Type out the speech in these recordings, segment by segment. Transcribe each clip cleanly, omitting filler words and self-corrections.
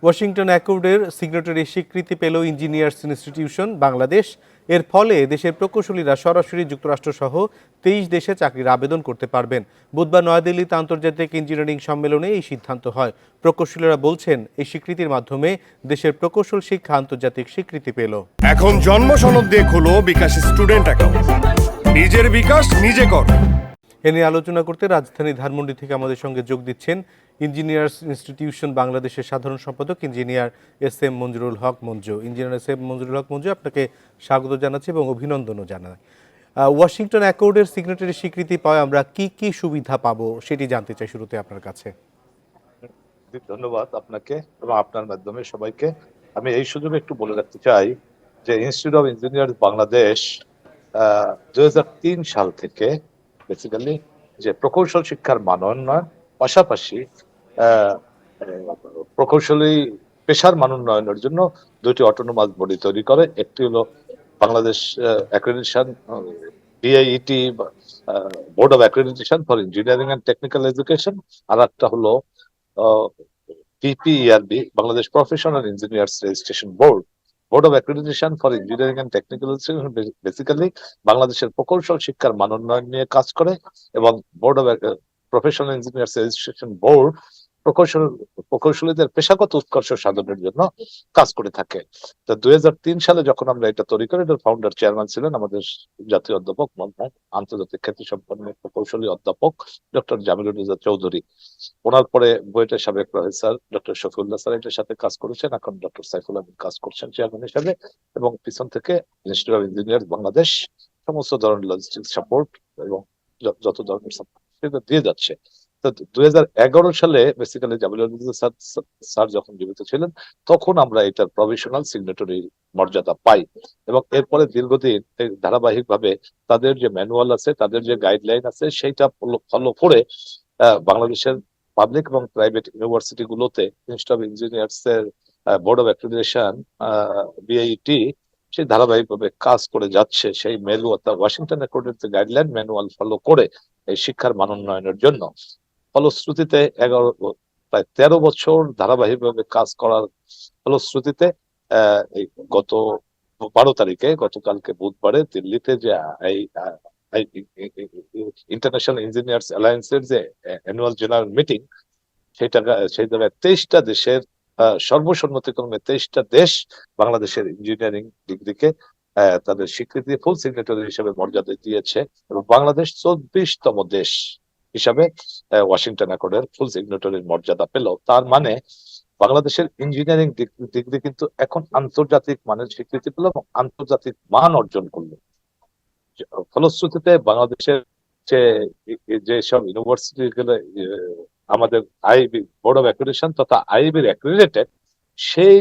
Washington অ্যাকর্ডের signatory স্বীকৃতি পেল engineers institution Bangladesh. এর ফলে দেশের প্রকৌশলীরা সরাসরি যুক্তরাষ্ট্রসহ 23 দেশে চাকরির আবেদন করতে পারবেন। বুধবার নয়াদিল্লিতে আন্তর্জাতিক ইঞ্জিনিয়ারিং সম্মেলনে এই সিদ্ধান্ত হয়। প্রকৌশলীরা বলছেন, এই স্বীকৃতির মাধ্যমে দেশের প্রকৌশল শিক্ষা আন্তর্জাতিক স্বীকৃতি পেল। এখন জন্ম সনদ দিয়ে খোলো বিকাশ স্টুডেন্ট অ্যাকাউন্ট। নিজের বিকাশ নিজে কর। এ নিয়ে আলোচনা করতে রাজধানী ধানমন্ডি থেকে আমাদের সঙ্গে যোগ দিচ্ছেন ইঞ্জিনিয়ার্স ইনস্টিটিউশন বাংলাদেশের সাধারণ সম্পাদক engineer S M Manjurul Haque Manju. Engineer S M Manjurul Haque Manju, আপনাকে স্বাগত জানাচ্ছি এবং অভিনন্দনও জানাই। ওয়াশিংটন অ্যাকর্ডের সিগনেটারি স্বীকৃতি পাওয়া আমরা কি কি সুবিধা পাবো সেটি জানতে চাই শুরুতে আপনার কাছে। ধন্যবাদ আপনাকে এবং আপনার মাধ্যমে সবাইকে। আমি এই সুযোগে একটু বলে রাখতে চাই যে ইনস্টিটিউট অফ ইঞ্জিনিয়ার্স বাংলাদেশ 2003 সাল থেকে বেসিক্যালি যে প্রকৌশল শিক্ষার মান উন্নয়ন পাশাপাশি প্রকৌশলী পেশার মান উন্নয়নের জন্য দুটি অটোনোমাস বডি তৈরি করে। একটি হলো Bangladesh accreditation BIET board of accreditation for engineering and technical education, আর একটা হলো PPERB Bangladesh professional engineers registration board. Board of accreditation for engineering and technical education basically বাংলাদেশের প্রকৌশল শিক্ষার মান উন্নয়ন নিয়ে কাজ করে এবং board of professional engineers registration board প্রকৌশলীদের পেশাগত উৎকর্ষ সাধনের জন্য কাজ করে থাকে। তো 2003 সালে যখন আমরা এটা তৈরি করি, এটার ফাউন্ডার চেয়ারম্যান ছিলেন আমাদের জাতীয় অধ্যাপক আন্তর্জাতিক খ্যাতিসম্পন্ন প্রকৌশলী অধ্যাপক ডক্টর জামিলুর রেজা চৌধুরী। ওনার পরে বুয়েটের সাবেক প্রফেসর ডক্টর শফিউল্লাহ স্যার এটার সাথে কাজ করেছেন, এখন ডক্টর সাইফুল আমিন কাজ করছেন চেয়ারম্যান হিসাবে, এবং পিছন থেকে ইনস্টিটিউট অফ ইঞ্জিনিয়ার বাংলাদেশ সমস্ত ধরনের লজিস্টিক্স সাপোর্ট এবং যত ধরনের সাপোর্ট সেটা দিয়ে যাচ্ছে। তো 2011 সালে বেসিক্যালি জামিলুর রেজা স্যার যখন জীবিত ছিলেন তখন আমরা এটার প্রভিশনাল সিগনেটরি মর্যাদা পাই এবং এরপরে দীর্ঘদিন ধারাবাহিকভাবে তাদের যে ম্যানুয়াল আছে, তাদের যে গাইডলাইন আছে সেইটা ফলো করে বাংলাদেশের পাবলিক এবং প্রাইভেট ইউনিভার্সিটি গুলোতে ইনস্টিটিউট অফ ইঞ্জিনিয়ার্স এর বোর্ড অফ অ্যাক্রেডিটেশন বিআইটি সেই ধারাবাহিকভাবে কাজ করে যাচ্ছে। সেই ম্যানুয়াল অর্থাৎ ওয়াশিংটন অ্যাকর্ডের যে গাইডলাইন ম্যানুয়াল ফলো করে এই শিক্ষার মান উন্নয়নের জন্য ফলশ্রুতিতে প্রায় 13 বছর ধারাবাহিকভাবে কাজ করার ফলশ্রুতিতে এই গত 12 তারিখে গতকালকে বুধবারে দিল্লিতে যে ইন্টারন্যাশনাল ইঞ্জিনিয়ার্স অ্যালায়েন্সের যে অ্যানুয়াল জেনারেল মিটিং, সেই জায়গায় 23টা দেশের সর্বসম্মতিক্রমে 23টা দেশ বাংলাদেশের ইঞ্জিনিয়ারিং ডিগ্রিকে তাদের স্বীকৃতি ফুল সিগনেটরি হিসেবে মর্যাদা দিয়েছে এবং বাংলাদেশ 24তম দেশ হিসাবে ওয়াশিংটন অ্যাকর্ডের ফুল সিগনেটরির মর্যাদা পেল। তার মানে বাংলাদেশের ইঞ্জিনিয়ারিং ডিগ্রি কিন্তু এখন আন্তর্জাতিক মানের স্বীকৃতি পেল এবং আন্তর্জাতিক মান অর্জন করলো। ফলশ্রুতিতে বাংলাদেশের যেসব ইউনিভার্সিটি গুলো আমাদের আইবি বোর্ড অফ অ্যাক্রেডিটেশন তথা আইবির অ্যাক্রেডিটেড, সেই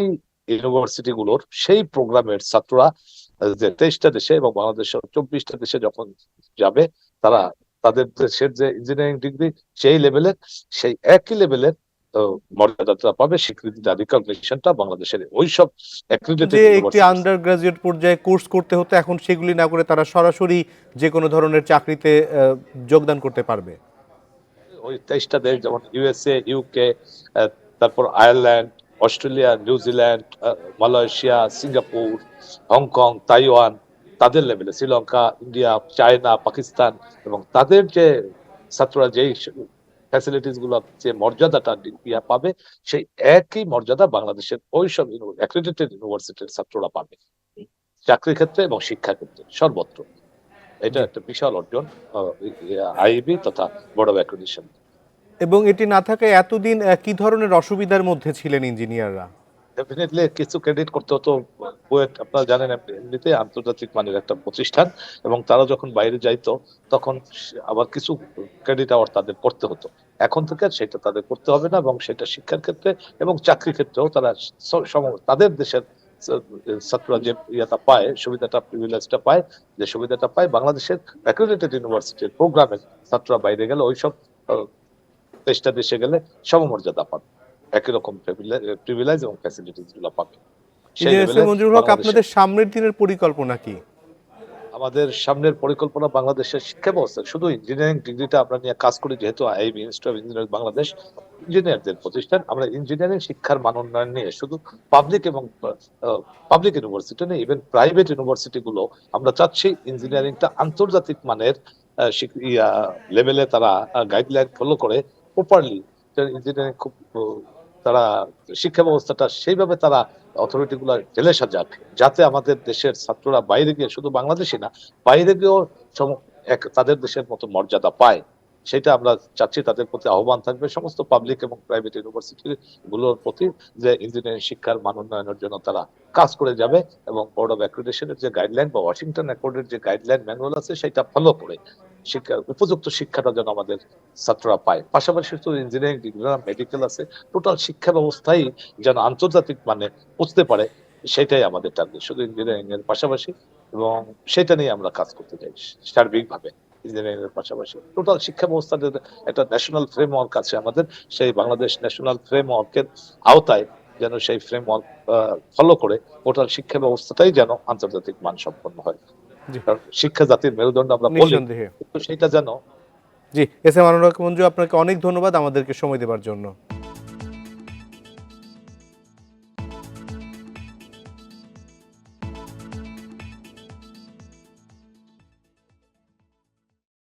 ইউনিভার্সিটি গুলোর সেই প্রোগ্রামের ছাত্ররা যে 23টা দেশে এবং বাংলাদেশের 24টা দেশে যখন যাবে, তারা তাদের দেশের যে ইঞ্জিনিয়ারিং ডিগ্রি সেই লেভেলের, সেই একই লেভেলের মর্যাদাটা পাবে, স্বীকৃতিটা রিকগনিশনটা বাংলাদেশের ওইসব যে একটি আন্ডার গ্রাজুয়েট পর্যায়ে কোর্স করতে হতো এখন সেগুলি না করে তারা সরাসরি যে কোনো ধরনের চাকরিতে যোগদান করতে পারবে। ওই 23টা দেশ যেমন ইউএসএ, ইউকে, তারপর Ireland, Australia, New Zealand, Malaysia, Singapore, Hong Kong, Taiwan, তাদের লেভেলে শ্রীলঙ্কা, ইন্ডিয়া, চায়না, পাকিস্তান, এবং তাদের যে ছাত্ররা যেই ফ্যাসিলিটিস গুলো যে মর্যাদাটা পাবে সেই একই মর্যাদা বাংলাদেশের ওইসব অ্যাক্রেডিটেড ইউনিভার্সিটির ছাত্ররা পাবে চাকরির ক্ষেত্রে এবং শিক্ষা ক্ষেত্রে সর্বত্র। এটা একটা বিশাল অর্জন আইবি তথা বোর্ড অফ অ্যাক্রেডিটেশন। এবং এটি না থাকায় এতদিন কি ধরনের অসুবিধার মধ্যে ছিলেন ইঞ্জিনিয়াররা? ডেফিনেটলি কিছু ক্রেডিট করতে হতো। বুয়েট আপনারা জানেন এমনিতে আন্তর্জাতিক মানের একটা প্রতিষ্ঠান এবং তারা যখন বাইরে যাইতো তখন আবার কিছু ক্রেডিট আওয়ার তাদের করতে হতো। এখন থেকে সেটা তাদের করতে হবে না এবং সেটা শিক্ষার ক্ষেত্রে এবং চাকরি ক্ষেত্রেও তারা তাদের দেশের ছাত্ররা যে ইয়েটা পায়, সুবিধাটা প্রিভিলেজটা পায়, যে সুবিধাটা পায় বাংলাদেশের অ্যাক্রেডিটেড ইউনিভার্সিটির প্রোগ্রামের ছাত্ররা বাইরে গেলে ওইসব 23টা দেশে গেলে সমমর্যাদা পাবে, একই রকম প্রিভিলেজ এবং ফ্যাসিলিটিস গুলো পাবে। মঞ্জুর হক, আপনাদের সামনের দিনের পরিকল্পনা কি? আমাদের সামনের পরিকল্পনা বাংলাদেশের শিক্ষা ব্যবস্থা, শুধু ইঞ্জিনিয়ারিং ডিগ্রিটা আমরা নিয়ে কাজ করি, যেহেতু IB institute of engineering Bangladesh ইঞ্জিনিয়ারদের প্রতিষ্ঠান, আমরা ইঞ্জিনিয়ারিং শিক্ষার মান উন্নয়ন নিয়ে শুধু পাবলিক এবং পাবলিক ইউনিভার্সিটি নেই, ইভেন প্রাইভেট ইউনিভার্সিটি গুলো আমরা চাচ্ছি ইঞ্জিনিয়ারিংটা আন্তর্জাতিক মানের লেভেলে তারা গাইডলাইন ফলো করে প্রপারলি ইঞ্জিনিয়ারিং খুব তারা শিক্ষা ব্যবস্থাটা সেইভাবে তারা অথরিটি গুলা ঢেলে সাজাক, যাতে আমাদের দেশের ছাত্ররা বাইরে গিয়ে শুধু বাংলাদেশি না, বাইরে গিয়েও তাদের দেশের মতো মর্যাদা পায়। সেটা আমরা চাচ্ছি, তাদের প্রতি আহ্বান থাকবে সমস্ত পাবলিক এবং প্রাইভেট ইউনিভার্সিটি গুলোর প্রতি, যে ইঞ্জিনিয়ারিং শিক্ষার মান উন্নয়নের জন্য তারা কাজ করে যাবে এবং বোর্ড অফ অ্যাক্রিডিটেশনের যে গাইডলাইন বা ওয়াশিংটন অ্যাকর্ডের যে গাইডলাইন ম্যানুয়াল আছে সেটা ফলো করে শিক্ষা উপযুক্ত শিক্ষাটা যেন আমাদের ছাত্ররা পায়। পাশাপাশি তো ইঞ্জিনিয়ারিং ডিগ্রি মেডিকেল আছে, টোটাল শিক্ষা ব্যবস্থাই যেন আন্তর্জাতিক মানে বুঝতে পারে, সেটাই আমাদের টার্গেট, শুধু ইঞ্জিনিয়ারিং এর পাশাপাশি, এবং সেটা নিয়ে আমরা কাজ করতে চাই সার্বিকভাবে। ইঞ্জিনিয়ারিং এর পাশাপাশি টোটাল শিক্ষা ব্যবস্থার একটা ন্যাশনাল ফ্রেমওয়ার্ক আছে আমাদের, সেই বাংলাদেশ ন্যাশনাল ফ্রেমওয়ার্কের আওতায় যেন সেই ফ্রেমওয়ার্ক ফলো করে টোটাল শিক্ষা ব্যবস্থাটাই যেন আন্তর্জাতিক মান সম্পন্ন হয়। জি, কারণ শিক্ষা জাতির মেরুদণ্ড আমরা বলি, নিঃসন্দেহে। কিন্তু সেটা যেন জি, এস এম আনোয়ার হক মঞ্জু, আপনাকে অনেক ধন্যবাদ আমাদেরকে সময় দেওয়ার জন্য।